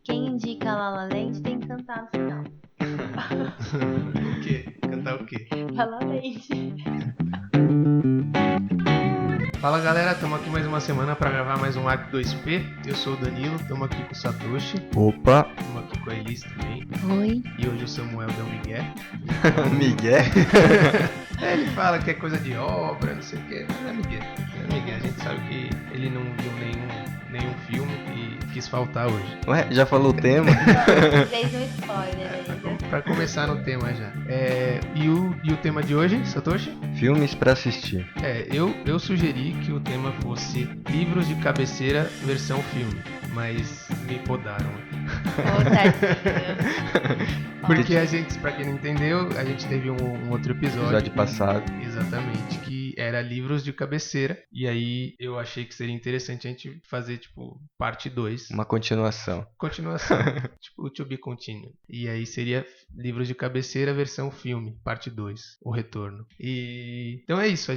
Quem indica La La Land tem que cantar no final. O quê? Cantar o quê? La La Land. Fala galera, estamos aqui mais uma semana para gravar mais um Arc 2P. Eu sou o Danilo, estamos aqui com o Satoshi, Opa, estamos aqui com a Elis também. Oi. E hoje o Samuel deu Miguel. Miguel. Ele fala que é coisa de obra, não sei o que, mas é Miguel. É Miguel, a gente sabe que ele não viu nenhum filme e quis faltar hoje. Ué, já falou o tema? Fez um spoiler aí. Para começar no tema já. E o tema de hoje, Satoshi? Filmes pra assistir. Eu sugeri que o tema fosse livros de cabeceira versão filme, mas me podaram. Porque a gente, pra quem não entendeu, a gente teve um outro episódio Passado. Exatamente, que era livros de cabeceira. E aí eu achei que seria interessante a gente fazer, tipo, parte 2. Uma continuação. Continuação, tipo, to be continued. E aí seria livros de cabeceira versão filme, parte 2, o retorno. E então é isso,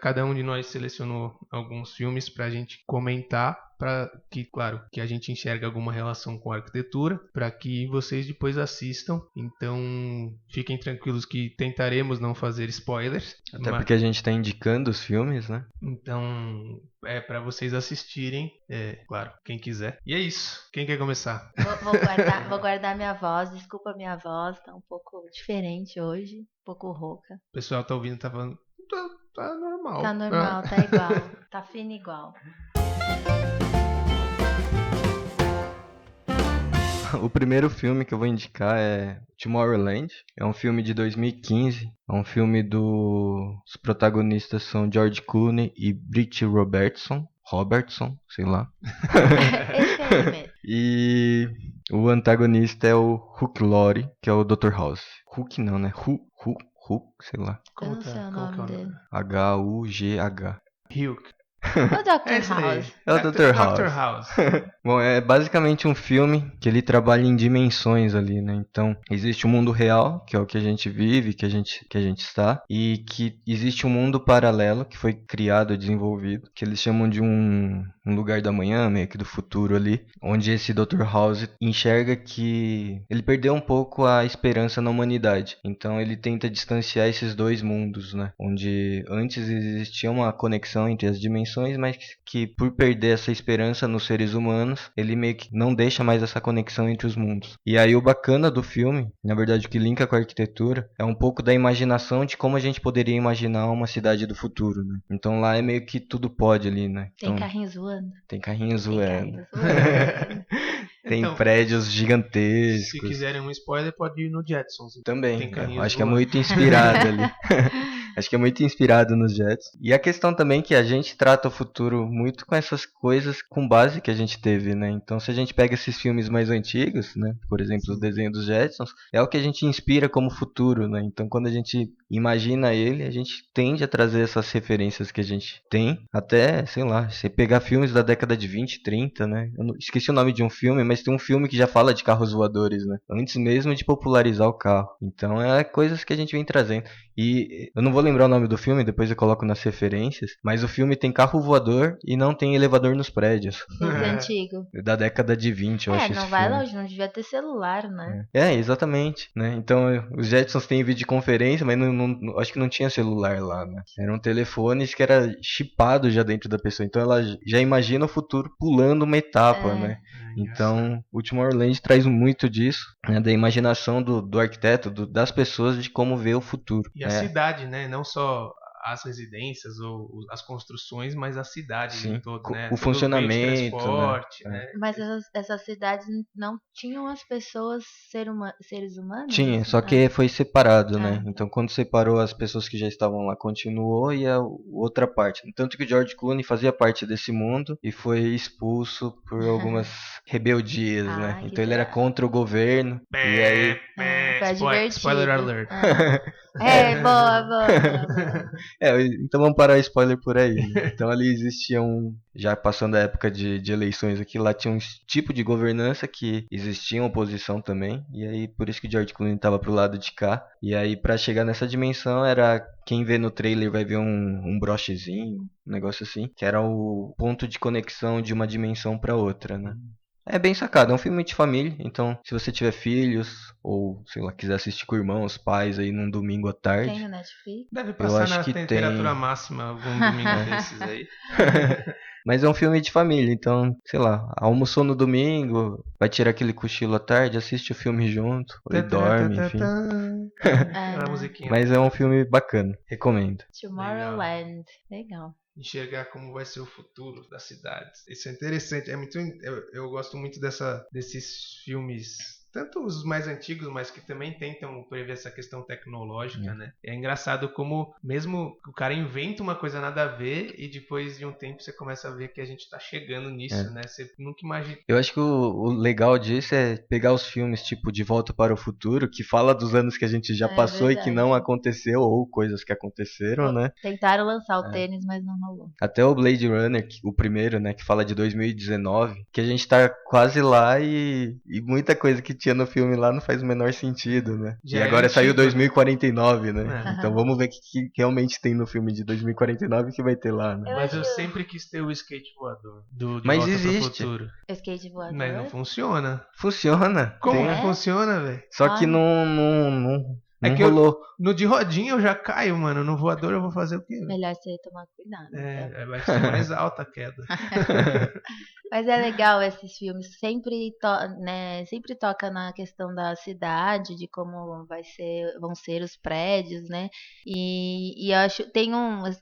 cada um de nós selecionou alguns filmes pra gente comentar, para que, claro, que a gente enxerga alguma relação com a arquitetura, para que vocês depois assistam. Então, fiquem tranquilos que tentaremos não fazer spoilers. Até porque a gente tá indicando os filmes, né? Então, para vocês assistirem, claro, quem quiser. E é isso. Quem quer começar? Vou guardar minha voz. Desculpa a minha voz, tá um pouco diferente hoje, um pouco rouca. O pessoal tá ouvindo, tá falando, tá normal. Tá normal, tá igual, tá fino igual. O primeiro filme que eu vou indicar é Tomorrowland. É um filme de 2015. É um filme Os protagonistas são George Clooney e Britt Robertson, sei lá. Esse é ele mesmo. E o antagonista é o Hugh Laurie, que é o Dr. House. Hugh não, né? Hugh, sei lá. Eu não sei o nome dele. H-U-G-H. Hugh. O Dr. Esse daí. House. É o Dr. Dr. House. House. Bom, é basicamente um filme que ele trabalha em dimensões ali, né? Então, existe o mundo real, que é o que a gente vive, que a gente está, e que existe um mundo paralelo que foi criado e desenvolvido, que eles chamam de um lugar da manhã, meio que do futuro ali, onde esse Dr. House enxerga que ele perdeu um pouco a esperança na humanidade. Então, ele tenta distanciar esses dois mundos, né? Onde antes existia uma conexão entre as dimensões, mas que por perder essa esperança nos seres humanos, ele meio que não deixa mais essa conexão entre os mundos. E aí o bacana do filme, na verdade o que linka com a arquitetura, é um pouco da imaginação de como a gente poderia imaginar uma cidade do futuro, né? Então lá é meio que tudo pode ali, né? Tem Então, carrinho zoando. tem carrinhos voando. Tem Então, prédios gigantescos. Se quiserem um spoiler, pode ir no Jetsons. Também, Tem carrinhos acho que é voando. muito inspirado ali. Acho que é muito inspirado nos Jets. E a questão também que a gente trata o futuro muito com essas coisas com base que a gente teve, né? Então se a gente pega esses filmes mais antigos, né? Por exemplo, o desenho dos Jetsons, é o que a gente inspira como futuro, né? Então quando a gente imagina ele, a gente tende a trazer essas referências que a gente tem. Até, sei lá, você pegar filmes da década de 20, 30, né? Eu esqueci o nome de um filme, mas tem um filme que já fala de carros voadores, né? Antes mesmo de popularizar o carro. Então é coisas que a gente vem trazendo. E eu não vou lembrar o nome do filme, depois eu coloco nas referências, mas o filme tem carro voador e não tem elevador nos prédios. Esse antigo. Da década de 20, eu acho Não esse vai filme. longe, não devia ter celular, né? Exatamente, né? Então, os Jetsons têm videoconferência, mas acho que não tinha celular lá, né? Eram telefones que era chipado já dentro da pessoa. Então, ela já imagina o futuro pulando uma etapa, né? Então, o Tomorrowland traz muito disso, né? Da imaginação do arquiteto, das pessoas, de como vê o futuro. E a cidade, né? Não só as residências ou as construções, mas a cidade Sim, em todo, né? o Todo meio de funcionamento, transporte, né? né? Mas essas cidades não tinham as pessoas seres humanos? Tinha, só que foi separado, né? Ah. Então quando separou, as pessoas que já estavam lá continuou e a outra parte. Tanto que o George Clooney fazia parte desse mundo e foi expulso por algumas rebeldias, né? que Então ele era bravo. contra o governo. E aí Foi divertido. Spoiler alert. Boa. então vamos parar o spoiler por aí, né? Então ali existia já passando a época de eleições aqui, lá tinha um tipo de governança que existia uma oposição também, e aí por isso que o George Clooney estava pro lado de cá, e aí pra chegar nessa dimensão era, quem vê no trailer vai ver um brochezinho, um negócio assim, que era o ponto de conexão de uma dimensão pra outra, né? É bem sacado, é um filme de família, então se você tiver filhos, ou sei lá, quiser assistir com irmãos, pais aí num domingo à Tem tarde, no Netflix? Deve eu passar acho na que temperatura tem. máxima algum domingo desses aí. Mas é um filme de família, então, sei lá, almoçou no domingo, vai tirar aquele cochilo à tarde, assiste o filme junto, ou dorme, enfim. Aquela musiquinha. Mas é um filme bacana, recomendo. Tomorrowland. Legal. Enxergar como vai ser o futuro das cidades. Isso é interessante. Eu gosto muito desses filmes, tanto os mais antigos, mas que também tentam prever essa questão tecnológica, né? É engraçado como mesmo o cara inventa uma coisa nada a ver e depois de um tempo você começa a ver que a gente tá chegando nisso, né? Você nunca imagina. Eu acho que o legal disso é pegar os filmes tipo De Volta para o Futuro, que fala dos anos que a gente já É passou e que não verdade. aconteceu, ou coisas que aconteceram, né? Tentaram lançar o tênis, mas não rolou. Até o Blade Runner, o primeiro, né, que fala de 2019, que a gente tá quase lá e muita coisa que tinha no filme lá não faz o menor sentido, né? Já e é agora saiu antigo, né? 2049, né? É. Então vamos ver o que realmente tem no filme de 2049 que vai ter lá, né? Mas eu sempre quis ter o skate voador De Mas Volta existe. pro Futuro. Skate voador. Mas não funciona. Funciona. Como Tem- que funciona, velho? Só que Olha. não É que rolou. no de rodinha eu já caio, mano. No voador eu vou fazer o quê? Melhor você tomar cuidado. Então. Vai ser mais alta a queda. Mas é legal esses filmes, sempre toca na questão da cidade, de como vão ser os prédios, né? E eu acho,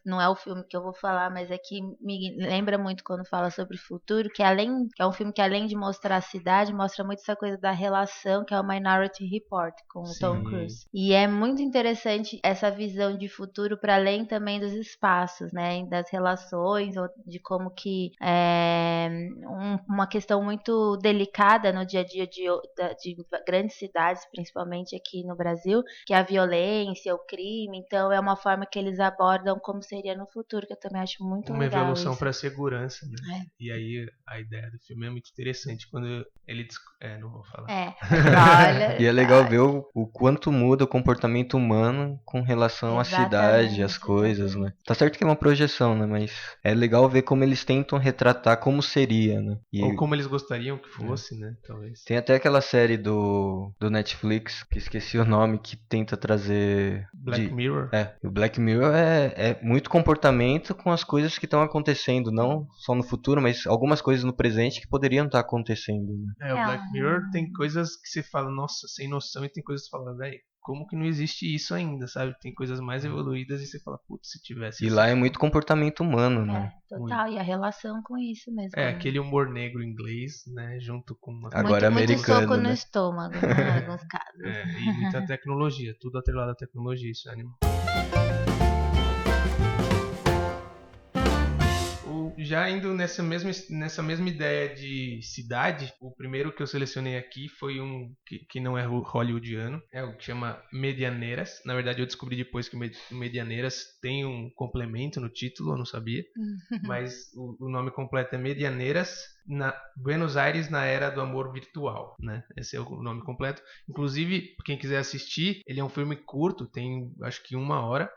não é o filme que eu vou falar, mas é que me lembra muito quando fala sobre o futuro, que é um filme que além de mostrar a cidade, mostra muito essa coisa da relação, que é o Minority Report com o Tom Sim. Cruise. E é muito interessante essa visão de futuro para além também dos espaços, né? Das relações, ou de como que uma questão muito delicada no dia a dia de grandes cidades, principalmente aqui no Brasil, que é a violência, o crime. Então é uma forma que eles abordam como seria no futuro, que eu também acho muito Uma legal evolução isso. para a segurança, né? É. E aí a ideia do filme é muito interessante quando ele não vou falar. Olha, E é legal ver o quanto muda o comportamento humano com relação à cidade, às Exatamente, coisas, exatamente. né? Tá certo que é uma projeção, né? Mas é legal ver como eles tentam retratar como seria, né? E Ou como eles gostariam que fosse, né? Talvez. tem até aquela série do Netflix, que esqueci o nome, que tenta trazer... Black Mirror. O Black Mirror é muito comportamento com as coisas que estão acontecendo, não só no futuro, mas algumas coisas no presente que poderiam estar acontecendo, né? O Black Mirror tem coisas que você fala, nossa, sem noção, e tem coisas que você fala, velho, como que não existe isso ainda, sabe? Tem coisas mais evoluídas e você fala, putz, se tivesse E assim. lá é muito comportamento humano, né? Total, e a relação com isso mesmo. Aquele humor negro inglês, né? Junto com uma... Agora muito americano, soco no né? estômago, né? Em alguns casos. E muita tecnologia, tudo atrelado à tecnologia, isso é animal. Já indo nessa mesma ideia de cidade, o primeiro que eu selecionei aqui foi um que não é hollywoodiano, é o que chama Medianeiras. Na verdade, eu descobri depois que Medianeiras tem um complemento no título, eu não sabia. Mas o nome completo é Medianeiras, Buenos Aires na Era do Amor Virtual, né? Esse é o nome completo. Inclusive, quem quiser assistir, ele é um filme curto, tem acho que 1 hora.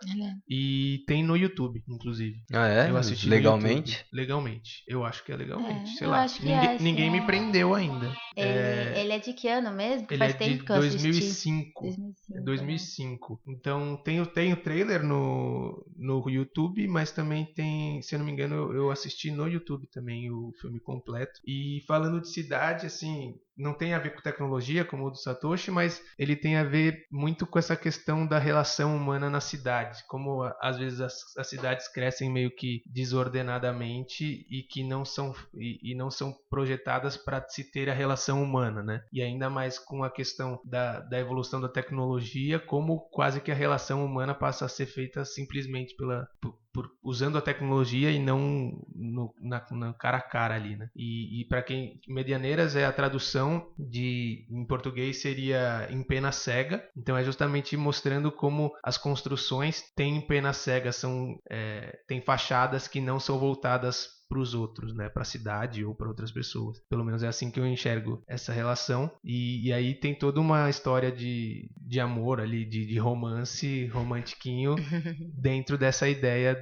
E tem no YouTube, inclusive. Ah, é? Eu assisti legalmente? Legalmente. Eu acho que é legalmente. Sei eu lá. acho que Ninguém me prendeu ainda. Ele é de que ano mesmo? Ele Faz é tempo de que eu assisti. 2005. 2005. 2005. Então tem o trailer no YouTube, mas também tem, se eu não me engano, eu assisti no YouTube também o filme completo. E falando de cidade, assim, não tem a ver com tecnologia como o do Satoshi, mas ele tem a ver muito com essa questão da relação humana na cidade. Como às vezes as cidades crescem meio que desordenadamente e que não são projetadas para se ter a relação humana, né? E ainda mais com a questão da evolução da tecnologia, como quase que a relação humana passa a ser feita simplesmente usando a tecnologia e não na cara a cara ali, né? E para quem... Medianeiras é a tradução em português seria em pena cega. Então é justamente mostrando como as construções têm pena cega, tem fachadas que não são voltadas pros outros, né? Pra cidade ou pra outras pessoas. Pelo menos é assim que eu enxergo essa relação. E aí tem toda uma história de amor ali, de romance, romantiquinho, dentro dessa ideia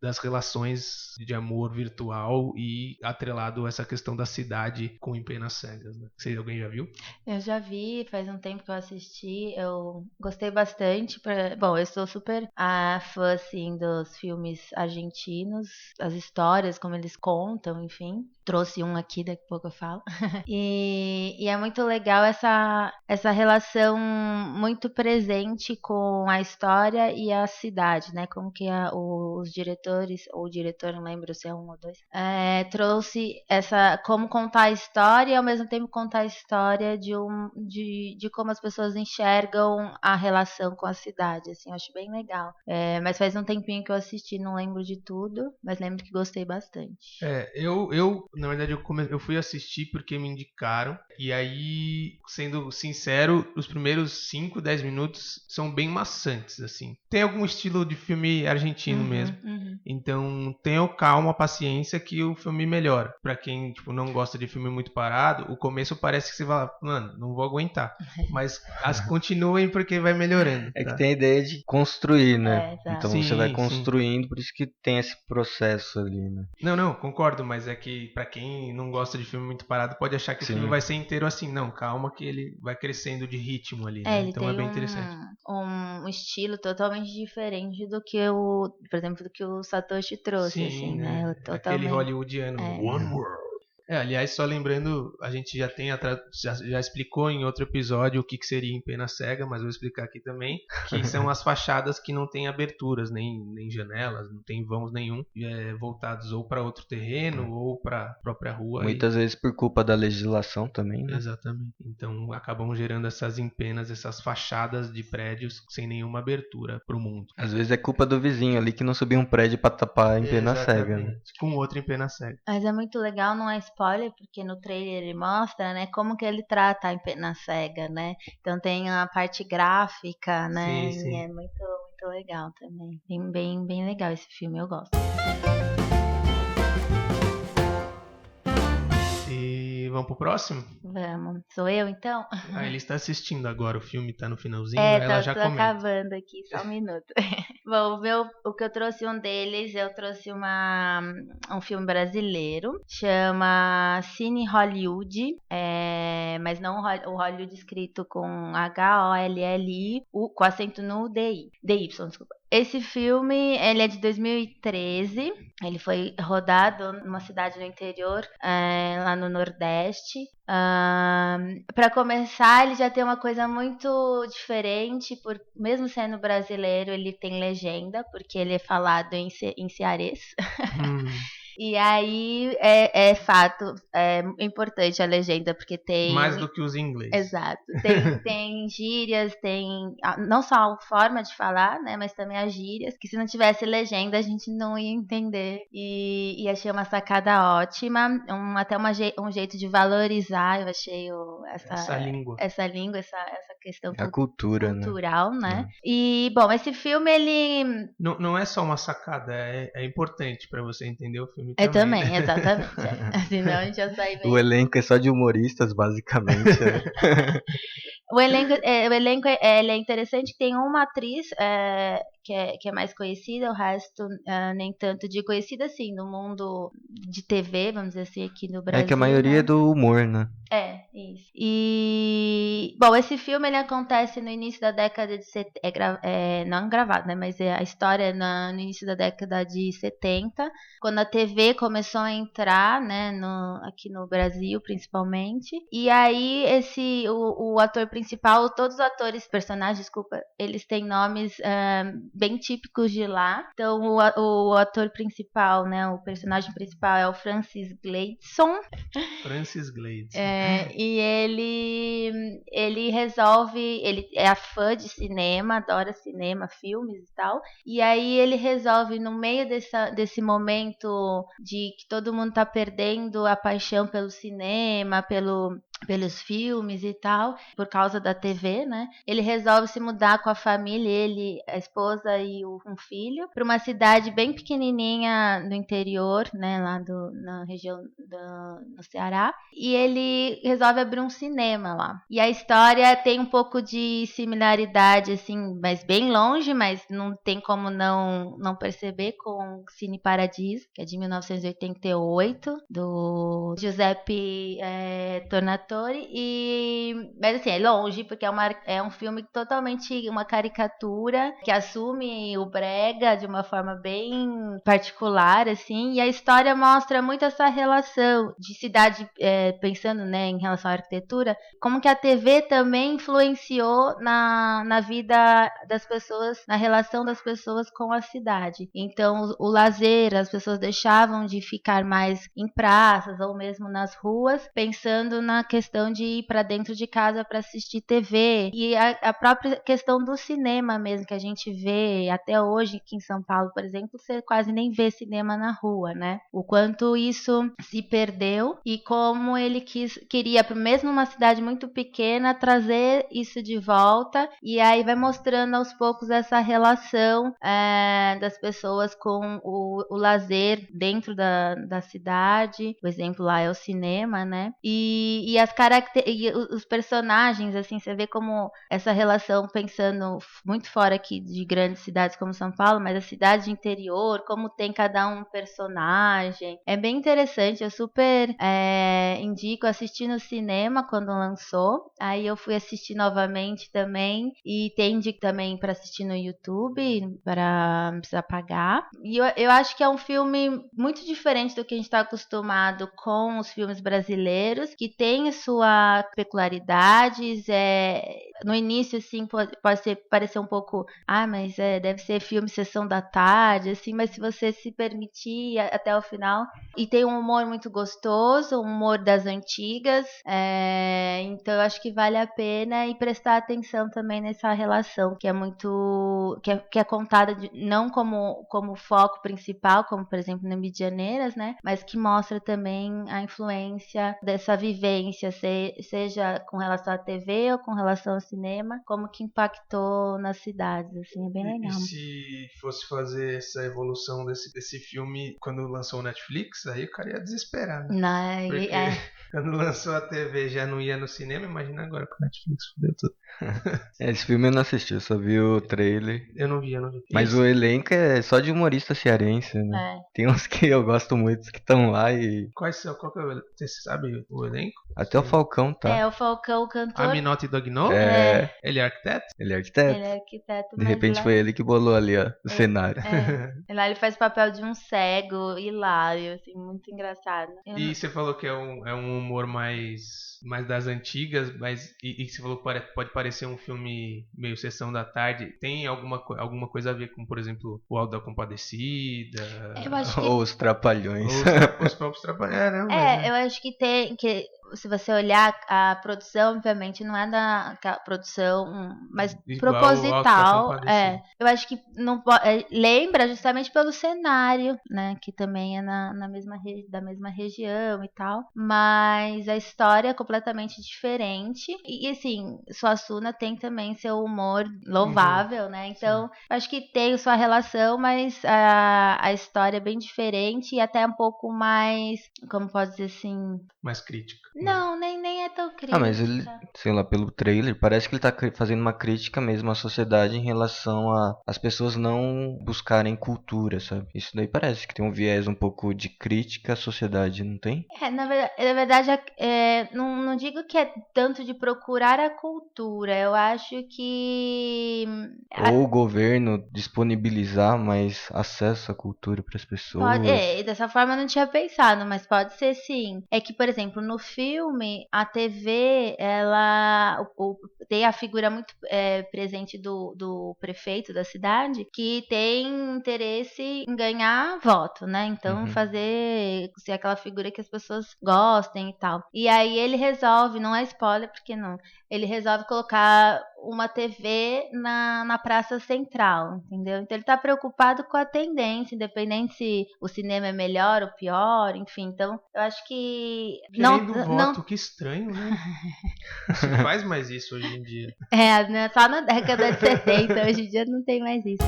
das relações de amor virtual e atrelado a essa questão da cidade com Em Penas Cegas, né? Alguém já viu? Eu já vi, faz um tempo que eu assisti, eu gostei bastante. Bom, eu sou super fã, assim, dos filmes argentinos, as histórias, como eles contam, enfim. Trouxe um aqui, daqui a pouco eu falo. E é muito legal essa relação muito presente com a história e a cidade, né? Como que os diretores, ou o diretor, não lembro se é um ou dois, trouxe como contar a história e ao mesmo tempo contar a história de como as pessoas enxergam a relação com a cidade, assim, eu acho bem legal. Mas faz um tempinho que eu assisti, não lembro de tudo, mas lembro que gostei bastante. Na verdade, eu fui assistir porque me indicaram. E aí, sendo sincero, os primeiros 5, 10 minutos são bem maçantes, assim. Tem algum estilo de filme argentino mesmo. Então, tenham calma, paciência que o filme melhora. Pra quem, tipo, não gosta de filme muito parado, o começo parece que você vai, mano, não vou aguentar. Mas continuem porque vai melhorando. É que tem a ideia de construir, né? Exato. Então Sim, você vai sim. construindo, por isso que tem esse processo ali, né? Não, concordo, mas é que pra quem não gosta de filme muito parado, pode achar que o filme vai ser inteiro assim. Não, calma que ele vai crescendo de ritmo ali, né? Ele Então tem é bem interessante. um estilo totalmente diferente do que por exemplo, do que o Satoshi trouxe, Sim, assim, né? né? Aquele hollywoodiano, É. One World. Aliás, só lembrando, a gente já tem já explicou em outro episódio o que seria Em Pena Cega, mas vou explicar aqui também, que são as fachadas que não têm aberturas, nem janelas, não tem vãos nenhum, voltados ou para outro terreno ou para a própria rua. Muitas vezes por culpa da legislação também, né? Exatamente. Então acabam gerando essas empenas, essas fachadas de prédios sem nenhuma abertura para o mundo. Às vezes é culpa do vizinho ali que não subiu um prédio pra tapar Em Pena Cega, né? Com outro Em Pena Cega. Mas é muito legal, não é spoiler, porque no trailer ele mostra, né, como que ele trata a Em Pena Cega, né? Então tem a parte gráfica, né? Sim. E é muito, muito legal também. Bem legal esse filme, eu gosto. E vamos pro próximo? Vamos. Sou eu, então? Ele está assistindo agora, o filme tá no finalzinho, ela já tô comenta. acabando aqui, só um minuto. Bom, o que eu trouxe um deles, eu trouxe um filme brasileiro, chama Cine Hollywood, mas não o Hollywood escrito com Holli, com acento no DY, desculpa. Esse filme, ele é de 2013, ele foi rodado numa cidade no interior, lá no Nordeste. Para começar, ele já tem uma coisa muito diferente, mesmo sendo brasileiro, ele tem legenda, porque ele é falado em cearês. E aí é fato, é importante a legenda, porque tem. Mais do que os ingleses. Exato. Tem gírias, tem não só a forma de falar, né, mas também as gírias, que se não tivesse legenda a gente não ia entender. E achei uma sacada ótima, até um jeito de valorizar, eu achei essa língua, essa questão cultural, né? E, bom, esse filme, ele... Não é só uma sacada, é importante pra você entender o filme também. Também, exatamente. Senão a gente já sai bem. O elenco é só de humoristas, basicamente. O elenco ele é interessante, tem uma atriz que é mais conhecida, o resto nem tanto de conhecida, assim, no mundo de TV, vamos dizer assim, aqui no Brasil. É que a maioria é do humor, né? Isso. E, bom, esse filme ele acontece no início da década de 70, não gravado, né, mas a história é no início da década de 70, quando a TV começou a entrar, né, aqui no Brasil, principalmente. E aí, o ator principal, todos os personagens, desculpa, eles têm nomes bem típicos de lá. Então, o ator principal, né, o personagem principal é o Francis Gleidson. Francis Gleidson. E ele resolve, ele é fã de cinema, adora cinema, filmes e tal. E aí ele resolve, no meio desse momento de que todo mundo tá perdendo a paixão pelo cinema, pelos filmes e tal, por causa da TV, né? Ele resolve se mudar com a família, ele, a esposa e um filho, para uma cidade bem pequenininha no interior, né? Lá na região no Ceará. E ele resolve abrir um cinema lá. E a história tem um pouco de similaridade, assim, mas bem longe, mas não tem como não perceber, com Cine Paradiso, que é de 1988, do Giuseppe Tornatore. Mas assim, é longe, porque é um filme totalmente uma caricatura, que assume o brega de uma forma bem particular, assim, e a história mostra muito essa relação de cidade, pensando, né, em relação à arquitetura, como que a TV também influenciou na vida das pessoas, na relação das pessoas com a cidade. Então, o lazer, as pessoas deixavam de ficar mais em praças ou mesmo nas ruas, pensando na questão de ir para dentro de casa para assistir TV. E a própria questão do cinema mesmo, que a gente vê até hoje aqui em São Paulo, por exemplo, você quase nem vê cinema na rua, né? O quanto isso se perdeu e como ele queria, mesmo uma cidade muito pequena, trazer isso de volta. E aí vai mostrando aos poucos essa relação das pessoas com o lazer dentro da cidade. O exemplo lá é o cinema, né? E os personagens, assim, você vê como essa relação, pensando muito fora aqui de grandes cidades como São Paulo, mas a cidade de interior, como tem cada um personagem. É bem interessante, eu super indico assistir no cinema quando lançou. Aí eu fui assistir novamente também, e tem também para assistir no YouTube, para não precisar pagar. E eu acho que é um filme muito diferente do que a gente está acostumado com os filmes brasileiros, que tem suas peculiaridades. No início, assim, pode parecer um pouco, mas deve ser filme Sessão da Tarde, assim, mas se você se permitir até o final, e tem um humor muito gostoso, um humor das antigas, então eu acho que vale a pena, e prestar atenção também nessa relação, que é muito, que é contada não como foco principal, como por exemplo no Medianeiras, né, mas que mostra também a influência dessa vivência, seja com relação à TV ou com relação ao cinema, como que impactou nas cidades, assim, é bem legal. E se fosse fazer essa evolução desse filme quando lançou o Netflix, aí o cara ia desesperar, né? Não, Porque quando lançou a TV já não ia no cinema, imagina agora com o Netflix, fudeu tudo. Esse filme eu não assisti, eu só vi o trailer. Eu não vi. Mas Isso. o elenco é só de humorista cearense, né? Tem uns que eu gosto muito que estão lá e. Qual que é o elenco? Você sabe o elenco? Até o Falcão tá. o Falcão, o cantor. A Minotti Dogno? Ele é arquiteto? Ele é arquiteto. Ele é arquiteto, De mas repente foi ele que bolou ali, ó, o cenário. Lá ele faz o papel de um cego hilário, assim, muito engraçado. E você falou que é um humor mais das antigas, mas e você falou que pode parecer um filme meio Sessão da Tarde. Tem alguma coisa a ver com, por exemplo, o Auto da Compadecida? Eu acho que... Ou os Trapalhões. Ou os próprios Trapalhões. Eu acho que tem... Se você olhar a produção, obviamente, não é da produção, mas Igual proposital. Compadecida. Eu acho que não lembra justamente pelo cenário, né? Que também é da mesma região e tal. Mas a história é completamente diferente. E assim, Suassuna tem também seu humor louvável, né? Então, acho que tem sua relação, mas a história é bem diferente e até um pouco mais, como pode dizer assim... Mais crítica. Não, nem é tão crítica. Mas ele, sei lá, pelo trailer, parece que ele tá fazendo uma crítica mesmo à sociedade em relação a as pessoas não buscarem cultura, sabe? Isso daí parece que tem um viés um pouco de crítica à sociedade, não tem? Na verdade, não digo que é tanto de procurar a cultura. Eu acho que... Ou o governo disponibilizar mais acesso à cultura para as pessoas. Dessa forma eu não tinha pensado, mas pode ser sim. É que, por exemplo, no filme, a TV, ela tem a figura muito presente do prefeito da cidade, que tem interesse em ganhar voto, né? Então, fazer ser aquela figura que as pessoas gostem e tal. E aí ele resolve, não é spoiler, porque não, ele resolve colocar uma TV na praça central, entendeu? Então ele tá preocupado com a tendência, independente se o cinema é melhor ou pior, enfim. Então eu acho que Querendo voto, que estranho, né? Não se faz mais isso hoje em dia. né? Só na década de 70, hoje em dia não tem mais isso.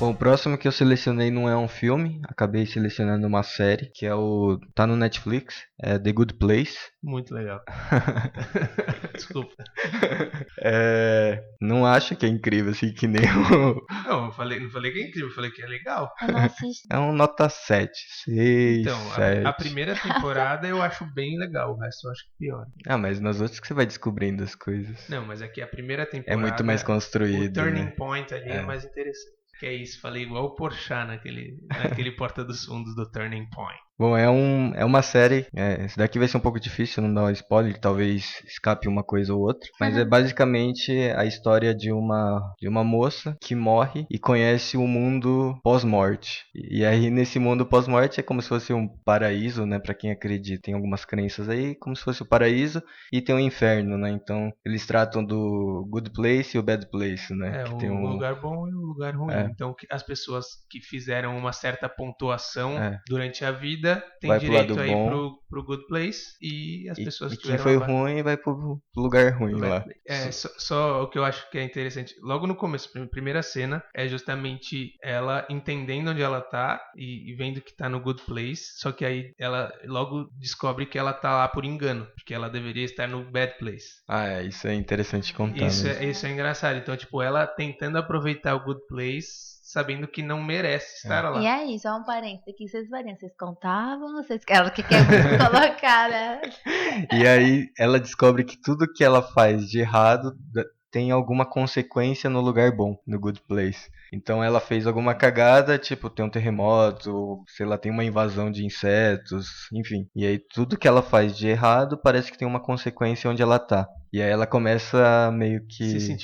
Bom, o próximo que eu selecionei não é um filme, acabei selecionando uma série, que é tá no Netflix, é The Good Place. Muito legal. Desculpa. Não acho que é incrível, assim, que nem o... Não falei que é incrível, eu falei que é legal. Eu não assisto. É um nota 7, 6, Então, 7. a primeira temporada eu acho bem legal, o resto eu acho pior. Ah, mas nas outras que você vai descobrindo as coisas. Não, mas aqui a primeira temporada... É muito mais O construído, turning né? point ali é mais interessante. Que é isso, falei igual o Porchat naquele Porta dos Fundos do Turning Point. Bom, é uma série. Esse daqui vai ser um pouco difícil, não dar um spoiler, talvez escape uma coisa ou outra. Mas é basicamente a história de uma moça que morre e conhece o mundo pós-morte. E aí, nesse mundo pós-morte, é como se fosse um paraíso, né? Pra quem acredita, tem algumas crenças aí, como se fosse o paraíso e tem o inferno, né? Então, eles tratam do good place e o bad place, né? É, que o lugar bom e o lugar ruim. Então, as pessoas que fizeram uma certa pontuação durante a vida tem vai pro direito lado aí bom. pro good place e as pessoas E que quem tiveram foi ruim vai pro lugar ruim lá. Só o que eu acho que é interessante, logo no começo, a primeira cena é justamente ela entendendo onde ela tá e vendo que tá no good place, só que aí ela logo descobre que ela tá lá por engano, porque ela deveria estar no bad place. Isso é interessante contar. Isso é engraçado. Então, tipo, ela tentando aproveitar o good place, sabendo que não merece estar lá. E aí, só um parênteses aqui, vocês contavam? Ela que quer colocar, né? E aí ela descobre que tudo que ela faz de errado tem alguma consequência no lugar bom, no good place. Então ela fez alguma cagada, tipo, tem um terremoto, sei lá, tem uma invasão de insetos, enfim. E aí tudo que ela faz de errado parece que tem uma consequência onde ela tá. E aí ela começa a meio que se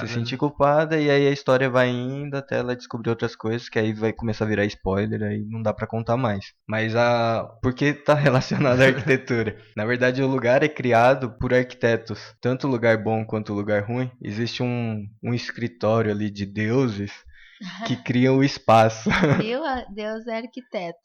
sentir culpada, e aí a história vai indo até ela descobrir outras coisas, que aí vai começar a virar spoiler, aí não dá pra contar mais. Mas por que tá relacionado à arquitetura? Na verdade, o lugar é criado por arquitetos, tanto o lugar bom quanto o lugar ruim. Existe um escritório ali de deuses que criam o espaço. Deus é arquiteto.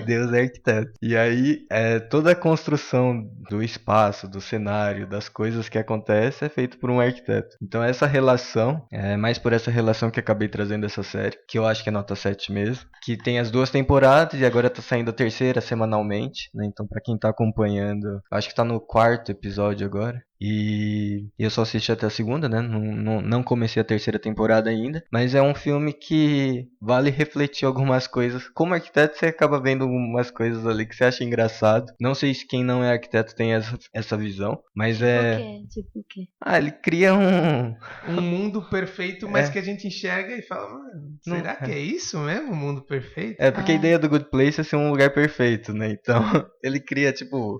Deus é arquiteto. E aí, toda a construção do espaço, do cenário, das coisas que acontecem é feito por um arquiteto. Então essa relação, mais por essa relação que acabei trazendo essa série, que eu acho que é nota 7 mesmo, que tem as 2 temporadas e agora tá saindo a terceira semanalmente, né? Então pra quem tá acompanhando, acho que tá no 4º episódio agora. E eu só assisti até a segunda, né? Não comecei a terceira temporada ainda. Mas é um filme que vale refletir algumas coisas. Como arquiteto, você acaba vendo algumas coisas ali que você acha engraçado. Não sei se quem não é arquiteto tem essa visão. Mas Tipo o quê? ele cria um mundo perfeito, mas que a gente enxerga e fala, mano, será que é isso mesmo, o mundo perfeito? Porque a ideia do Good Place é ser um lugar perfeito, né? Então, ele cria, tipo...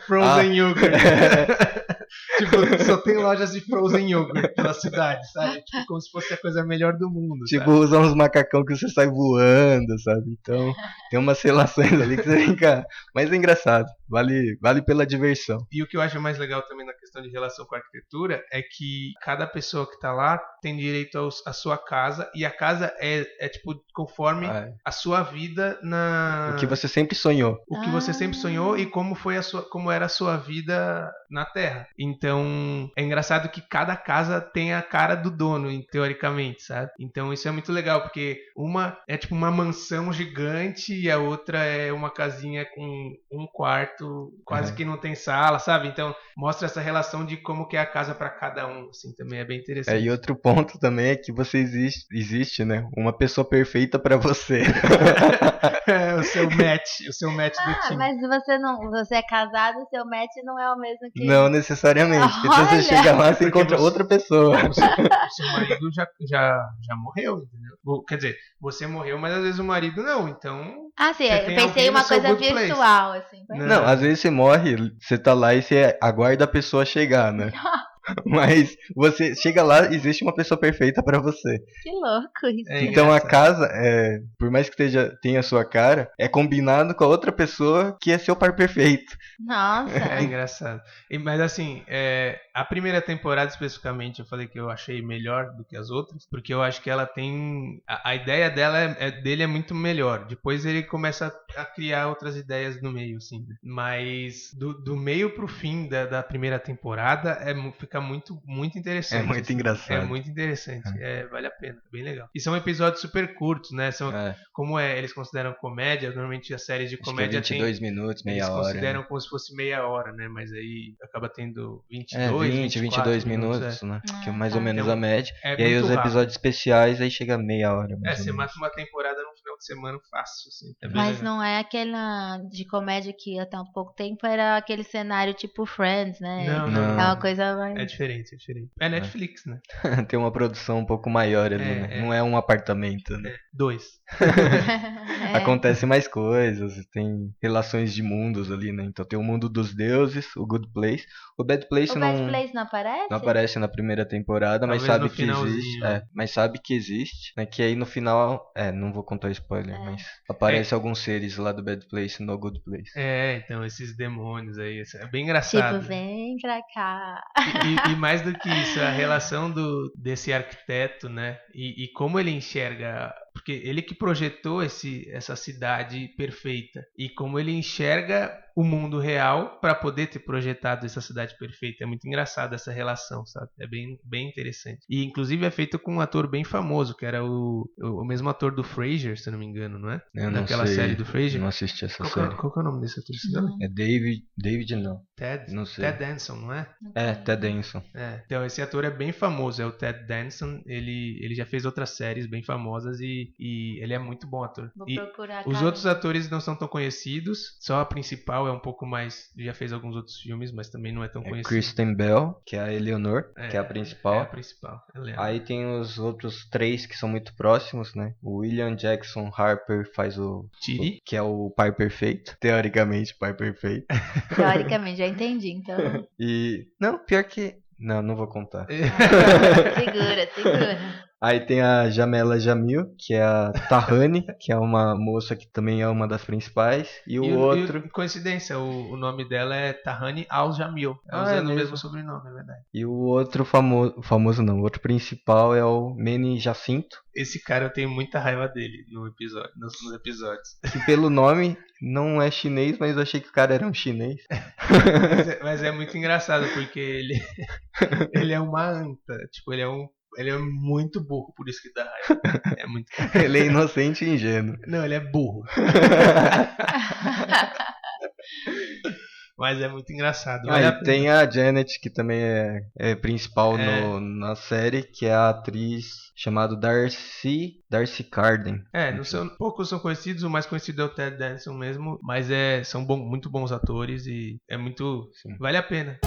Frozen yogurt. Tipo, só tem lojas de frozen yogurt pela cidade, sabe? Tipo, como se fosse a coisa melhor do mundo, tipo, sabe? usar uns macacão que você sai voando, sabe? Então, tem umas relações ali que você fica... Mas é engraçado, vale pela diversão. E o que eu acho mais legal também na questão de relação com a arquitetura é que cada pessoa que tá lá tem direito à sua casa, e a casa é tipo, conforme a sua vida na... O que você sempre sonhou. O que você sempre sonhou e como era a sua vida na Terra. Então, é engraçado que cada casa tem a cara do dono, teoricamente, sabe? Então, isso é muito legal, porque uma é tipo uma mansão gigante e a outra é uma casinha com um quarto, quase que não tem sala, sabe? Então, mostra essa relação de como que é a casa para cada um, assim, também é bem interessante. E outro ponto também é que você existe, né? Uma pessoa perfeita para você. O seu match do time. Mas você é casado, seu match não é o mesmo que... Não necessariamente, porque se você chegar lá, você encontra outra pessoa. O seu marido já morreu, entendeu? Quer dizer, você morreu, mas às vezes o marido não, então... sim, eu pensei uma coisa virtual, assim. Não, às vezes você morre, você tá lá e você aguarda a pessoa chegar, né? Mas você chega lá, existe uma pessoa perfeita pra você. Que louco isso. É Então a engraçado. casa, por mais que tenha a sua cara, é combinado com a outra pessoa que é seu par perfeito. Nossa. É engraçado. Mas assim, a primeira temporada especificamente, eu falei que eu achei melhor do que as outras, porque eu acho que ela tem. A ideia dele é muito melhor. Depois ele começa a criar outras ideias no meio, assim. Mas do meio pro fim da primeira temporada fica muito, muito interessante. É muito assim. engraçado. É muito interessante. Vale a pena, bem legal. E são episódios super curtos, né? Como eles consideram comédia, normalmente as séries de Acho que é comédia 22 minutos, eles meia hora. consideram como se fosse meia hora, né? Mas aí acaba tendo 22, 20, 24 22 minutos, né? Que é mais ou tá. menos Então, a média. é E aí muito os rápido. episódios especiais, aí chega a meia hora, mais ou Você menos. mata uma temporada no final de semana fácil, assim. É bem Mas legal. não é aquela de comédia que até um pouco tempo era aquele cenário tipo Friends, né? Não, É não, uma não. coisa mais. É diferente, é diferente. É Netflix, né? Tem uma produção um pouco maior ali, né? Não é um apartamento, né? 2. É. Acontecem mais coisas, tem relações de mundos ali, né? Então tem o mundo dos deuses, o Good Place. O Bad Place O Bad Place não aparece? não aparece na primeira temporada, mas Talvez sabe no que existe. finalzinho. Mas sabe que existe, né? Que aí no final. Não vou contar spoiler, mas aparece alguns seres lá do Bad Place no Good Place. Então, esses demônios aí. É bem Tipo, engraçado. vem pra cá. E mais do que isso, a relação desse arquiteto, né? E como ele enxerga. Porque ele que projetou essa cidade perfeita. E como ele enxerga o mundo real para poder ter projetado essa cidade perfeita. É muito engraçado essa relação, sabe? É bem, bem interessante. E inclusive é feito com um ator bem famoso, que era o mesmo ator do Frasier, se eu não me engano, não é? Eu não Daquela sei, série do Frasier. não assisti essa Qual série. que é o nome desse ator? Você sabe? É David não. Ted? Não sei. Ted Danson, não é? Ted Danson. Então esse ator é bem famoso, é o Ted Danson. Ele já fez outras séries bem famosas e ele é muito bom ator. Vou E procurar. os outros atores não são tão conhecidos, só a principal é um pouco mais. Já fez alguns outros filmes, mas também não é tão conhecido. Kristen Bell, que é a Eleanor, que é a principal. É a principal. Aí tem os outros 3 que são muito próximos, né? O William Jackson Harper faz Tiri? que é o pai perfeito. Teoricamente, pai perfeito. Teoricamente, já entendi, então. Não, pior que. Não vou contar. Segura. Aí tem a Jamela Jamil, que é a Tahani, que é uma moça que também é uma das principais. E o outro. Coincidência, o nome dela é Tahani Al-Jamil. Usando o mesmo sobrenome, é verdade. E o outro famoso não, o outro principal é o Manny Jacinto. Esse cara eu tenho muita raiva dele nos episódios. Que pelo nome não é chinês, mas eu achei que o cara era um chinês. mas é muito engraçado, porque ele é uma anta. Tipo, ele é muito burro, por isso que dá raiva. É muito... Ele é inocente e ingênuo. Não, ele é burro. Mas é muito engraçado. Aí tem a Janet, que também é principal na série, que é a atriz chamada Darcy Carden. Poucos são conhecidos, o mais conhecido é o Ted Danson mesmo, mas são muito bons atores e é muito... Sim. Vale a pena.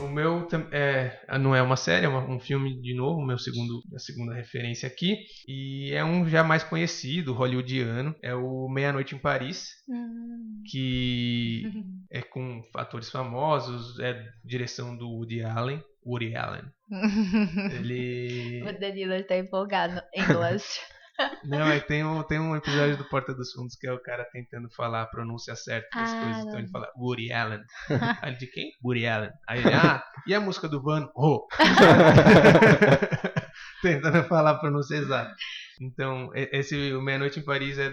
O meu não é uma série, é um filme de novo, a segunda referência aqui. E é um já mais conhecido, hollywoodiano. É o Meia-Noite em Paris, que é com atores famosos, é direção do Woody Allen. O Danilo está empolgado em inglês. Não, tem um episódio do Porta dos Fundos que é o cara tentando falar a pronúncia certa das coisas. Então ele fala Woody Allen. Aí ele de quem? Woody Allen. Aí ele, e a música do Van Ho? Tentando falar a pronúncia exata. Então, o Meia-Noite em Paris é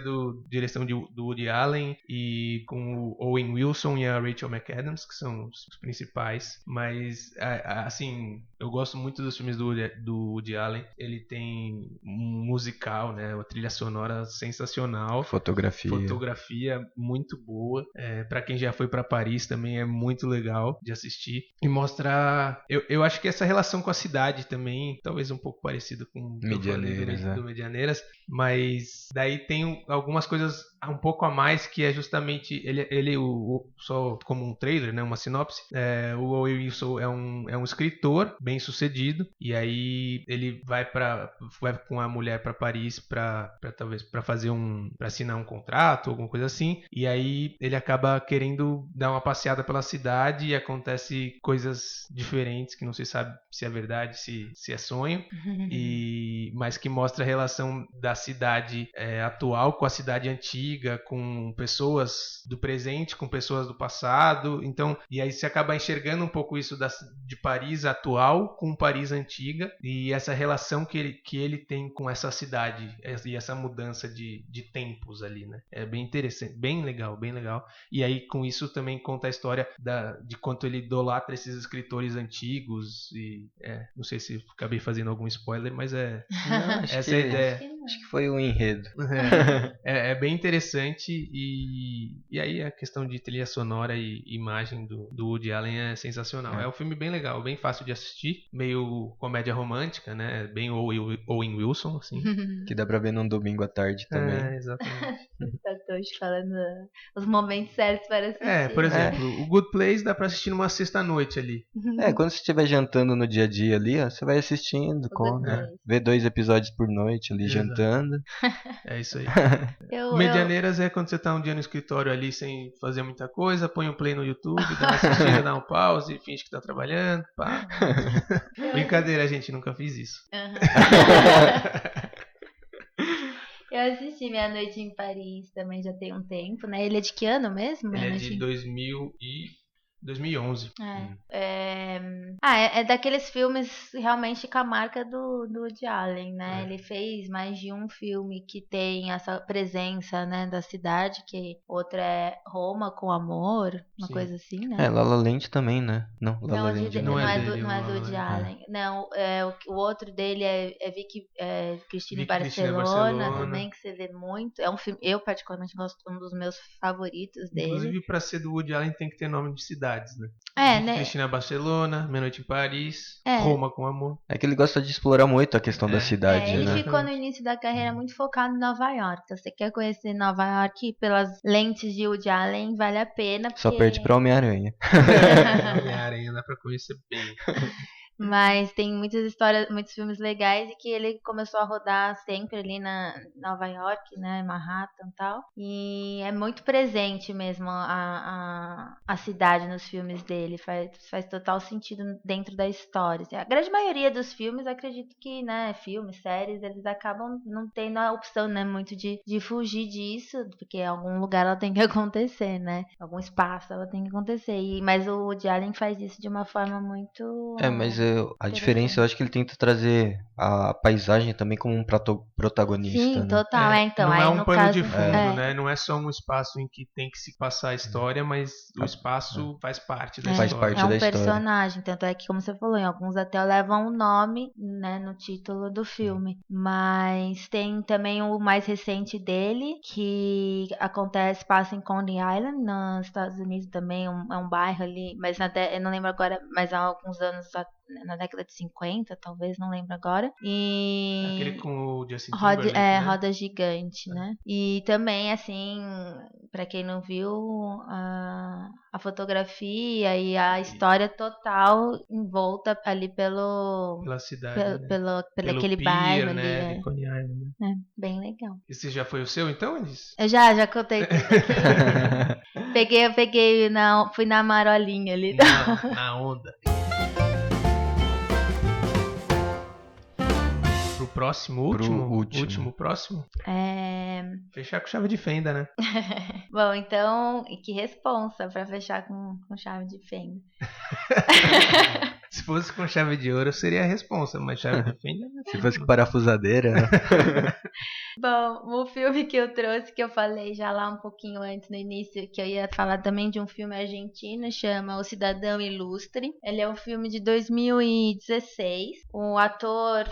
direção do Woody Allen e com o Owen Wilson e a Rachel McAdams, que são os principais. Mas, assim, eu gosto muito dos filmes do Woody Allen. Ele tem um musical, né? Uma trilha sonora sensacional. Fotografia muito boa. Pra quem já foi pra Paris também é muito legal de assistir. E mostra... Eu acho que essa relação com a cidade também, talvez um pouco parecido com Medianeiras, do Medianeiras, mas daí tem algumas coisas um pouco a mais, que é justamente ele só como um trailer, né, uma sinopse. O Owen Wilson é um escritor bem sucedido, e aí ele vai com a mulher para Paris para fazer para assinar um contrato, alguma coisa assim. E aí ele acaba querendo dar uma passeada pela cidade e acontece coisas diferentes que não se sabe se é verdade, se é sonho, mas que mostra a relação da cidade atual com a cidade antiga, com pessoas do presente, com pessoas do passado. Então, e aí você acaba enxergando um pouco isso de Paris atual com Paris antiga, e essa relação que ele tem com essa cidade e essa mudança de tempos ali, né? É bem interessante, bem legal, bem legal. E aí com isso também conta a história de quanto ele idolatra esses escritores antigos e não sei se acabei fazendo algum spoiler, mas Não, essa é a ideia. Acho que foi o enredo. É bem interessante, e aí a questão de trilha sonora e imagem do Woody Allen é sensacional. É um filme bem legal, bem fácil de assistir, meio comédia romântica, né? Bem Owen Wilson, assim. Que dá pra ver num domingo à tarde também. Exatamente. Tá todos falando os momentos certos para assistir. Por exemplo, o Good Place dá pra assistir numa sexta-noite ali. Quando você estiver jantando no dia a dia ali, ó, você vai assistindo, vê 2 episódios por noite ali, Exato. jantando. É isso aí. Medianeiras é quando você tá um dia no escritório ali sem fazer muita coisa, põe um play no YouTube, dá uma assistida, dá um pause, finge que tá trabalhando, pá. Brincadeira, gente, nunca fiz isso. Eu assisti Meia Noite em Paris também já tem um tempo, né? Ele é de que ano mesmo? Ele é de 2011. É daqueles filmes realmente com a marca do Woody Allen, né? Ele fez mais de um filme que tem essa presença, né, da cidade, que outro é Roma com Amor, uma coisa assim, né? La La Land também, né? Não, La La Land não é do La La Woody Land. Allen. Não, o outro dele é Cristina em Vicky Cristina Barcelona Barcelona. também, que você vê muito. É um filme, eu particularmente gosto, um dos meus favoritos dele. Inclusive, pra ser do Woody Allen tem que ter nome de cidades, né? Né? Cristina Barcelona, Meia Noite em Paris, Roma com Amor. É que ele gosta de explorar muito a questão da cidade, ele né? ficou no início da carreira muito focado em Nova York. Então, você quer conhecer Nova York pelas lentes de Woody Allen, vale a pena. Só perde pra Homem-Aranha. Homem-Aranha dá pra conhecer bem. Mas tem muitas histórias, muitos filmes legais e que ele começou a rodar sempre ali na Nova York, né, Manhattan e tal. E é muito presente mesmo a cidade nos filmes dele, faz total sentido dentro da história. A grande maioria dos filmes, acredito que, né, filmes, séries, eles acabam não tendo a opção, né, muito de fugir disso, porque em algum lugar ela tem que acontecer, né, algum espaço ela tem que acontecer. Mas o Woody Allen faz isso de uma forma muito... Mas a diferença, eu acho que ele tenta trazer a paisagem também como um protagonista. Sim, né? total. Então, não aí é um no pano caso, de fundo, né? Não é só um espaço em que tem que se passar a história, mas o espaço faz parte da Faz história. parte é um da história. personagem, tanto é que, como você falou, em alguns até levam o nome, né, no título do filme. Mas tem também o mais recente dele, que passa em Coney Island, nos Estados Unidos também, é um bairro ali, mas eu não lembro agora, mas há alguns anos, na década de 50, talvez, não lembro agora. E aquele com o Justin Timberlake, né? Roda Gigante, né? E também, assim, pra quem não viu, a fotografia e a história total envolta ali pela cidade, pelo aquele pier, bairro né, ali. de Coney Island, né? Bem legal. Esse já foi o seu, então, Elis? Eu já contei tudo aqui. Eu peguei, fui na marolinha ali. Na onda. Pro próximo, último, próximo? Fechar com chave de fenda, né? Bom, então, que responsa pra fechar com chave de fenda. Se fosse com chave de ouro, seria a responsa, mas chave de fenda... Se fosse com parafusadeira, né? Bom, o filme que eu trouxe, que eu falei já lá um pouquinho antes, no início, que eu ia falar também de um filme argentino, chama O Cidadão Ilustre. Ele é um filme de 2016. O ator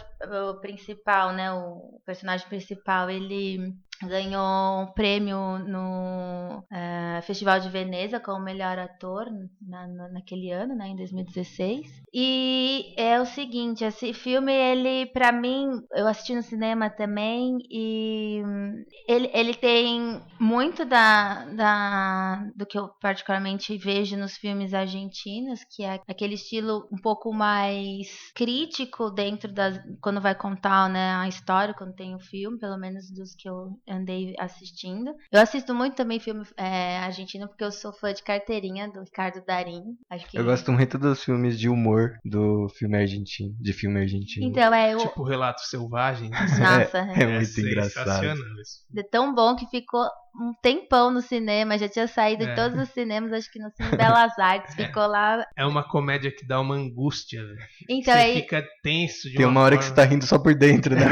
principal, né, o personagem principal, ele ganhou um prêmio no Festival de Veneza como melhor ator naquele ano, né, em 2016. E é o seguinte, esse filme, ele, pra mim, eu assisti no cinema também, e ele tem muito do que eu particularmente vejo nos filmes argentinos, que é aquele estilo um pouco mais crítico dentro quando vai contar, né, a história, quando tem o filme, pelo menos dos que eu andei assistindo. Eu assisto muito também filme argentino, porque eu sou fã de carteirinha do Ricardo Darín. Acho que Eu gosto muito dos filmes de humor do filme argentino, de filme argentino. então Tipo Relatos Selvagens. Assim. Nossa, É muito engraçado. Sensacional isso. é tão bom que ficou um tempão no cinema, já tinha saído de todos os cinemas, acho que no Cine Belas Artes, ficou lá. É uma comédia que dá uma angústia, velho. Então, Você fica tenso de Tem uma hora que você tá rindo só por dentro, né?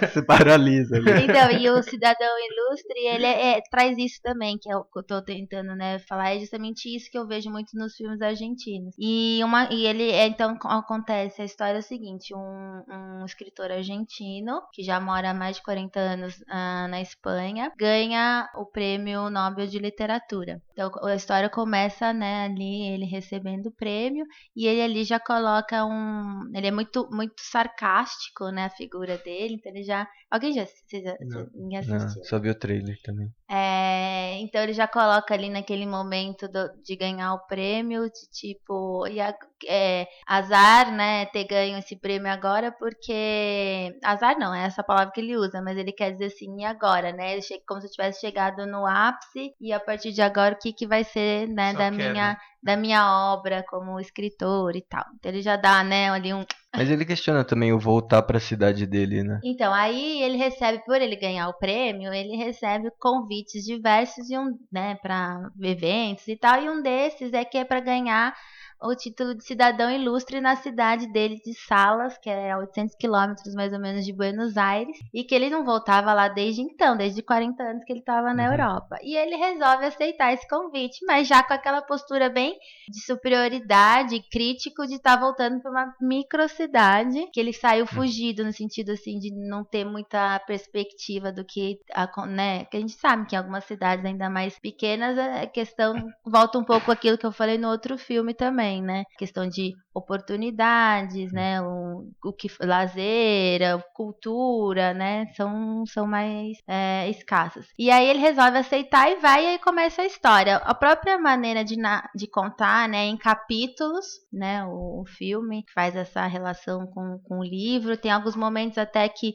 Você paralisa ali. Então, e o Cidadão Ilustre, ele traz isso também, que é o que eu tô tentando, né, falar, é justamente isso que eu vejo muito nos filmes argentinos. E ele, então, acontece, a história é o seguinte, um escritor argentino, que já mora há mais de 40 anos na Espanha, ganha o Prêmio Nobel de Literatura. Então, a história começa, né, ali, ele recebendo o prêmio, e ele ali já coloca ele é muito, muito sarcástico, né, a figura dele, então ele já... Alguém já ninguém assistiu? Só vi o trailer também. Então ele já coloca ali naquele momento de ganhar o prêmio, de tipo, azar, né, ter ganho esse prêmio agora, porque azar não, é essa palavra que ele usa, mas ele quer dizer assim, e agora, né? Ele chega como se eu tivesse chegado no ápice, e a partir de agora o que vai ser, né, da minha obra como escritor e tal. Então ele já dá, né, ali Mas ele questiona também o voltar pra cidade dele, né? Então, aí ele recebe, por ele ganhar o prêmio, ele recebe convites diversos né, para eventos e tal, e um desses que é para ganhar o título de cidadão ilustre na cidade dele de Salas, que é a 800 quilômetros mais ou menos de Buenos Aires, e que ele não voltava lá desde então, desde 40 anos que ele estava na Europa. E ele resolve aceitar esse convite, mas já com aquela postura bem de superioridade, crítico de estar voltando para uma microcidade, que ele saiu fugido no sentido assim de não ter muita perspectiva do que, né, que a gente sabe que em algumas cidades ainda mais pequenas a questão volta um pouco aquilo que eu falei no outro filme também, né? Questão de oportunidades, né? O que lazer, cultura, né? São mais escassas. E aí ele resolve aceitar e vai, e aí começa a história. A própria maneira de contar, né? Em capítulos, né? O filme faz essa relação com o livro. Tem alguns momentos até que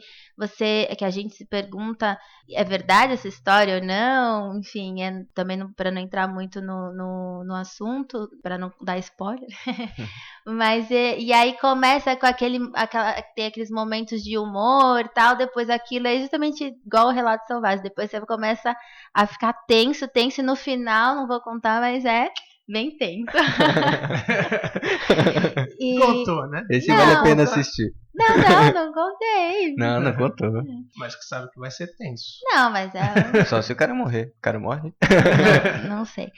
a gente se pergunta, é verdade essa história ou não? Enfim, também para não entrar muito no assunto, para não dar spoiler. Mas e aí começa com tem aqueles momentos de humor, tal, depois aquilo é justamente igual o Relatos Selvagens, depois você começa a ficar tenso, e no final, não vou contar, mas é bem tenso. Contou, né? Esse vale a pena assistir. Não contei. Não contou. Mas que sabe que vai ser tenso. Não, mas Só se o cara morrer. O cara morre? Não sei.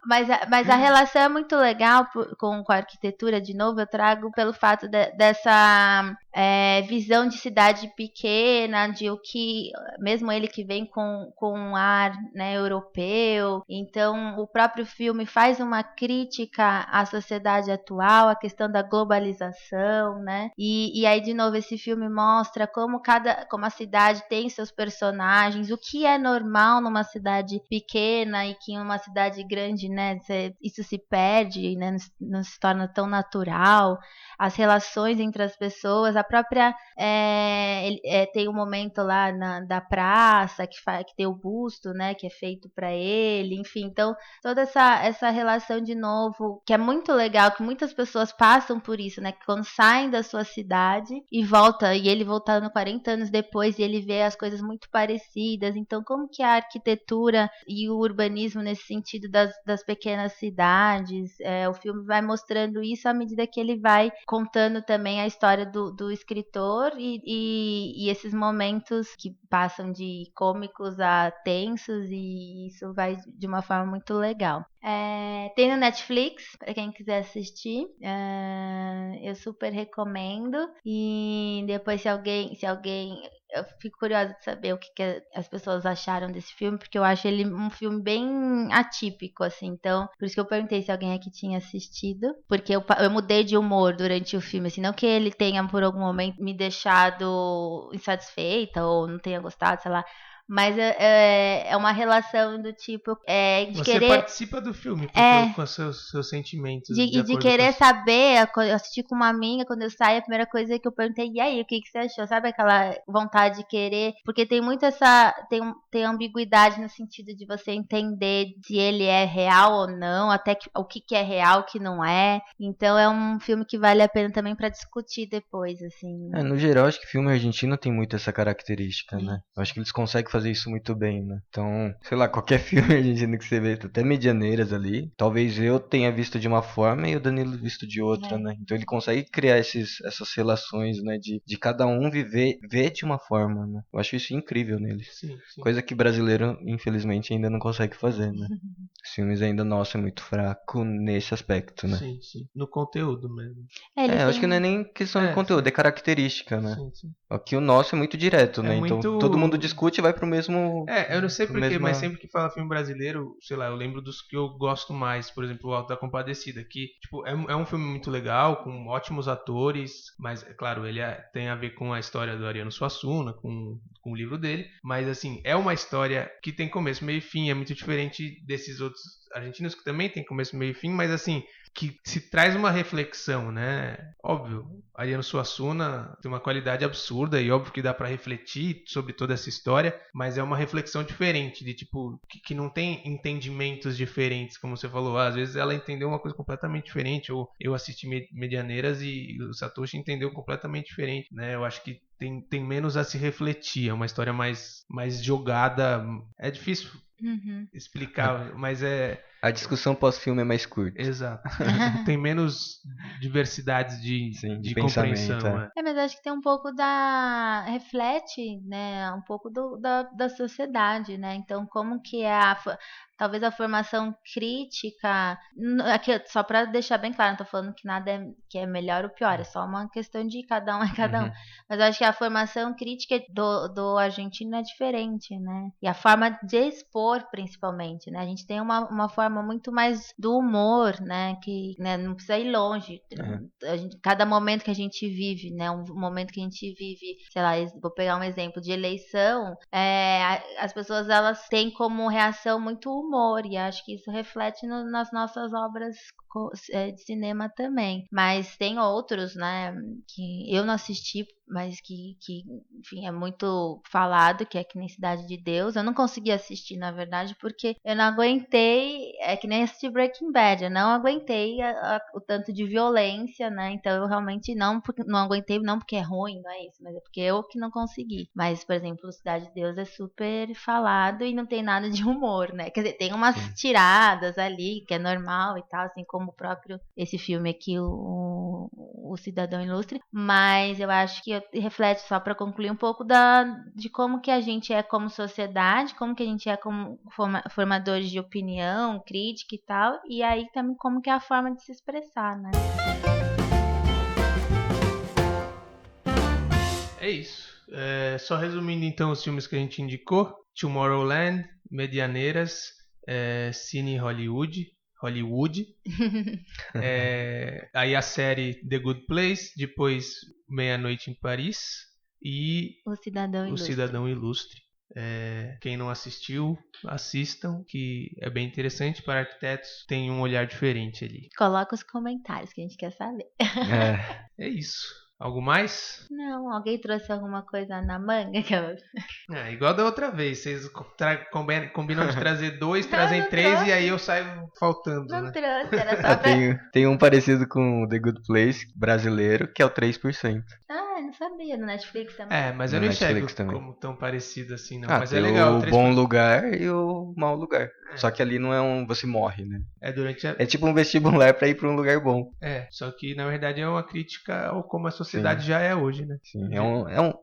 Mas a relação é muito legal com a arquitetura, de novo, eu trago pelo fato dessa visão de cidade pequena, de o que, mesmo ele que vem com um ar, né, europeu, então o próprio filme faz uma crítica à sociedade atual, a questão da globalização, né, e aí de novo esse filme mostra como a cidade tem seus personagens, o que é normal numa cidade pequena e que em uma cidade grande, né, isso se perde, né, não se torna tão natural, as relações entre as pessoas, a própria tem um momento lá da praça que tem o busto, né, que é feito para ele, enfim, então toda essa relação de novo, que é muito legal, que muitas pessoas passam por isso, né, que quando saem da sua cidade e ele voltando 40 anos depois e ele vê as coisas muito parecidas, então como que a arquitetura e o urbanismo nesse sentido das pequenas cidades, o filme vai mostrando isso à medida que ele vai contando também a história do escritor e esses momentos que passam de cômicos a tensos, e isso vai de uma forma muito legal. Tem no Netflix, para quem quiser assistir, eu super recomendo. E depois, se alguém eu fico curiosa de saber o que as pessoas acharam desse filme, porque eu acho ele um filme bem atípico, assim. Então, por isso que eu perguntei se alguém aqui tinha assistido, porque eu mudei de humor durante o filme, assim, não que ele tenha por algum momento me deixado insatisfeita ou não tenha gostado, sei lá. Mas é uma relação do tipo de Você querer. participa do filme É, com os seus sentimentos, de de acordo com querer saber, eu assisti com uma amiga, quando eu saí, a primeira coisa que eu perguntei, e aí, o que você achou? Sabe aquela vontade de querer? Porque tem muito tem ambiguidade no sentido de você entender se ele é real ou não, até o que é real, o que não é. Então é um filme que vale a pena também pra discutir depois, assim. No geral, acho que filme argentino tem muito essa característica, né? Eu acho que eles conseguem fazer isso muito bem, né? Então, sei lá, qualquer filme argentino que você vê, até Medianeiras ali, talvez eu tenha visto de uma forma e o Danilo visto de outra, né? Então ele consegue criar essas relações, né? De cada um ver de uma forma, né? Eu acho isso incrível neles. Sim, sim. Coisa que brasileiro, infelizmente, ainda não consegue fazer, né? Os filmes ainda, nossa, é muito fraco nesse aspecto, né? Sim, sim. No conteúdo mesmo. Ele Eu acho que não é tem. nem questão de conteúdo, é característica, né? Sim, sim. Aqui o nosso é muito direto, É né? Então todo mundo muito. discute e vai pro mesmo. Eu não sei Pro porquê, mas mesma... sempre que fala filme brasileiro, sei lá, eu lembro dos que eu gosto mais, por exemplo, o Alto da Compadecida, que, tipo, é um filme muito legal, com ótimos atores, mas, é claro, ele tem a ver com a história do Ariano Suassuna, com o livro dele, mas, assim, é uma história que tem começo, meio e fim, é muito diferente desses outros argentinos que também tem começo, meio e fim, mas, assim, que se traz uma reflexão, né? Óbvio, Ariano Suassuna tem uma qualidade absurda e óbvio que dá pra refletir sobre toda essa história, mas é uma reflexão diferente, de tipo, que não tem entendimentos diferentes, como você falou. Às vezes ela entendeu uma coisa completamente diferente, ou eu assisti Medianeiras e o Satoshi entendeu completamente diferente, né? Eu acho que tem menos a se refletir, é uma história mais jogada. É difícil explicar, mas é. A discussão pós-filme é mais curta. Exato. Tem menos diversidades Sim, de de pensamento. compreensão. É. Mas acho que tem um pouco reflete, né, um pouco da sociedade, né? Então, como que é talvez a formação crítica, aqui, só para deixar bem claro, não tô falando que nada que é melhor ou pior, é só uma questão de cada um é cada um. Mas eu acho que a formação crítica do argentino é diferente, né? E a forma de expor, principalmente, né? A gente tem uma forma muito mais do humor, né? Que, né, não precisa ir longe. Cada momento que a gente vive, né? Um momento que a gente vive, sei lá, vou pegar um exemplo de eleição, as pessoas elas têm como reação muito humor e acho que isso reflete nas nossas obras de cinema também. Mas tem outros, né? Que eu não assisti, mas que enfim, é muito falado, que é que nem Cidade de Deus. Eu não consegui assistir, na verdade, porque eu não aguentei, é que nem assistir Breaking Bad, eu não aguentei o tanto de violência, né? Então eu realmente não aguentei, não porque é ruim, não é isso, mas é porque eu que não consegui. Mas, por exemplo, Cidade de Deus é super falado e não tem nada de humor, né? Quer dizer, tem umas tiradas ali, que é normal e tal, assim como o próprio, esse filme aqui, o Cidadão Ilustre, mas eu acho que reflete, só para concluir, um pouco de como que a gente é como sociedade, como que a gente é como formadores de opinião, crítica e tal, e aí também como que é a forma de se expressar, né? É isso. Só resumindo então os filmes que a gente indicou: Tomorrowland, Medianeiras, Cine Hollywood. Aí a série The Good Place, depois Meia-Noite em Paris e O Cidadão Ilustre. Quem não assistiu, assistam, que é bem interessante. Para arquitetos, tem um olhar diferente ali. Coloca os comentários que a gente quer saber. É isso. Algo mais? Não, alguém trouxe alguma coisa na manga? Igual da outra vez. Vocês combinam de trazer dois, trazem três trouxe. e aí eu saio faltando, Não né? trouxe, era só pra... Tem um parecido com The Good Place brasileiro, que é o 3%. Ah, não sabia, no Netflix também. Mas No eu não enxergo Netflix também. como tão parecido assim, não. Mas Tem é legal. o bom lugar e o mau lugar. Só que ali não é você morre, né? Durante a... É tipo um vestibular pra ir pra um lugar bom. Só que na verdade é uma crítica ao como a sociedade já é hoje, né? Sim,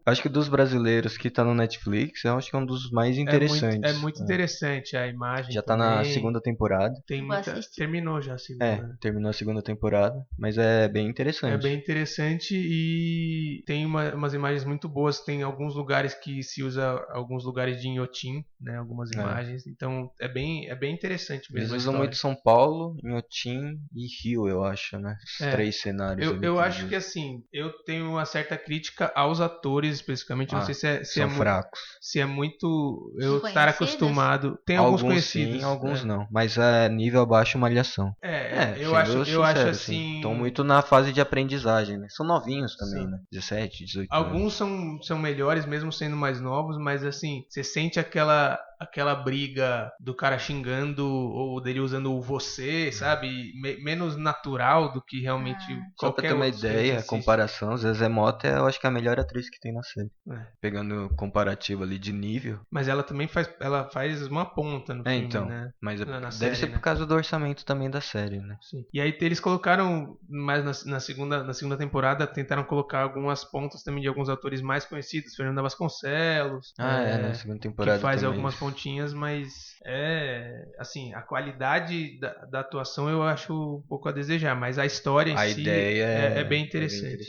acho que dos brasileiros que tá no Netflix, eu acho que é um dos mais interessantes. É muito interessante a imagem. Já tá na segunda temporada. Terminou já a segunda. Terminou a segunda temporada, mas é bem interessante. É bem interessante e tem umas imagens muito boas, tem alguns lugares que se usa alguns lugares de Inhotim, né? Algumas imagens, então é bem interessante mesmo. Eles usam muito São Paulo, Inhotim e Rio, eu acho, né? Os 3 cenários ali. Eu acho que assim, eu tenho uma certa crítica aos atores especificamente, não sei se são fracos. Se é muito eu estar acostumado. Tem alguns conhecidos. Sim, alguns não, mas é nível abaixo Malhação. Eu acho assim, estão muito na fase de aprendizagem, né? São novinhos também, né? 17, 18 alguns anos. são melhores mesmo sendo mais novos, mas assim, você sente aquela briga do cara xingando ou dele usando o você, sabe? Menos natural do que realmente só pra ter uma ideia, comparação, Zezé Mota eu acho que é a melhor atriz que tem na série. Pegando comparativo ali de nível. Mas ela também faz uma ponta no filme, então, né? Mas deve ser por causa do orçamento também da série, né? Sim. E aí eles colocaram, mais na segunda temporada, tentaram colocar algumas pontas também de alguns atores mais conhecidos, Fernanda Vasconcelos. Na segunda temporada que faz também. Algumas pontinhas, mas assim, a qualidade da atuação eu acho um pouco a desejar, mas a história em si ideia é bem interessante,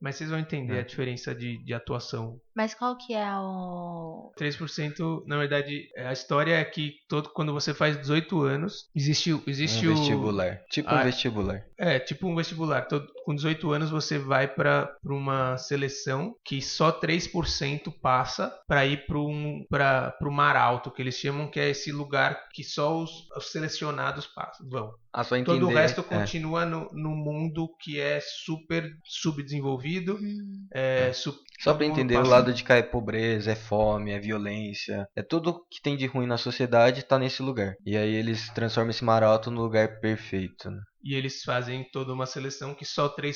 Mas vocês vão entender a diferença de atuação. Mas qual que é o... 3%, na verdade, a história é que quando você faz 18 anos, existe um vestibular. Tipo um vestibular. Tipo um vestibular. Com 18 anos você vai para uma seleção que só 3% passa para ir para o Mar Alto, que eles chamam, que é esse lugar que só os selecionados vão. Só entender. Todo o resto continua no mundo que é super subdesenvolvido. Só para entender, o lado de cá é pobreza, é fome, é violência, é tudo que tem de ruim na sociedade tá nesse lugar. E aí eles transformam esse Mar Alto no lugar perfeito, né? E eles fazem toda uma seleção que só 3%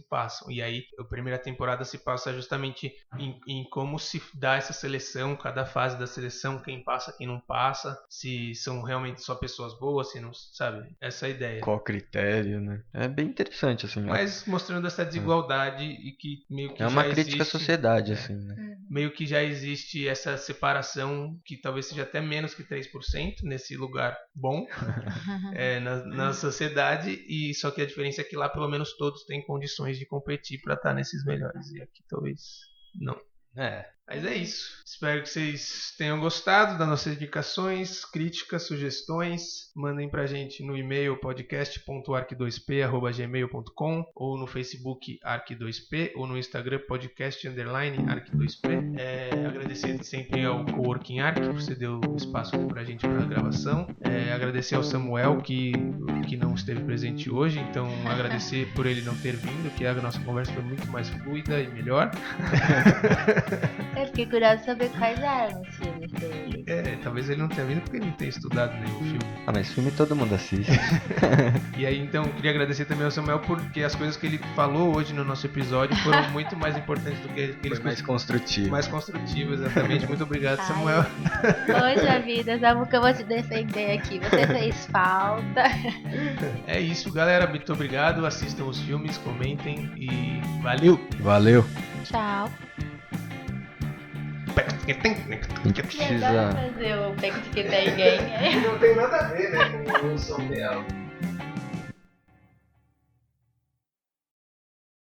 passam. E aí a primeira temporada se passa justamente em como se dá essa seleção, cada fase da seleção, quem passa, quem não passa, se são realmente só pessoas boas, se não, sabe? Essa é a ideia. Qual critério, né? É bem interessante, assim. Mas mostrando essa desigualdade e que meio que é uma crítica à sociedade, assim, né? Meio que já existe essa separação, que talvez seja até menos que 3% nesse lugar bom, na sociedade. E só que a diferença é que lá pelo menos todos têm condições de competir para estar nesses melhores, e aqui talvez não. Mas é isso. Espero que vocês tenham gostado das nossas indicações, críticas, sugestões. Mandem pra gente no e-mail podcast.arc2p@gmail.com ou no Facebook arc2p ou no Instagram podcast_arc2p. Agradecer sempre ao Coworking Arc por ceder o espaço pra gente para a gravação. Agradecer ao Samuel que não esteve presente hoje, então agradecer por ele não ter vindo, que a nossa conversa foi muito mais fluida e melhor. Eu fiquei curiosa de saber quais eram os filmes dele. Talvez ele não tenha vindo porque ele não tenha estudado nenhum filme. Mas filme todo mundo assiste. E aí, então, queria agradecer também ao Samuel porque as coisas que ele falou hoje no nosso episódio foram muito mais importantes do que aqueles... Foi mais construtivo. Mais construtivo, exatamente. Muito obrigado, Samuel. Poxa vida, Samu, que eu vou te defender aqui. Você fez falta. É isso, galera. Muito obrigado. Assistam os filmes, comentem e valeu! Valeu! Tchau. Precisa fazer o Back to Get Again. Não tem nada a ver, né, com o som real.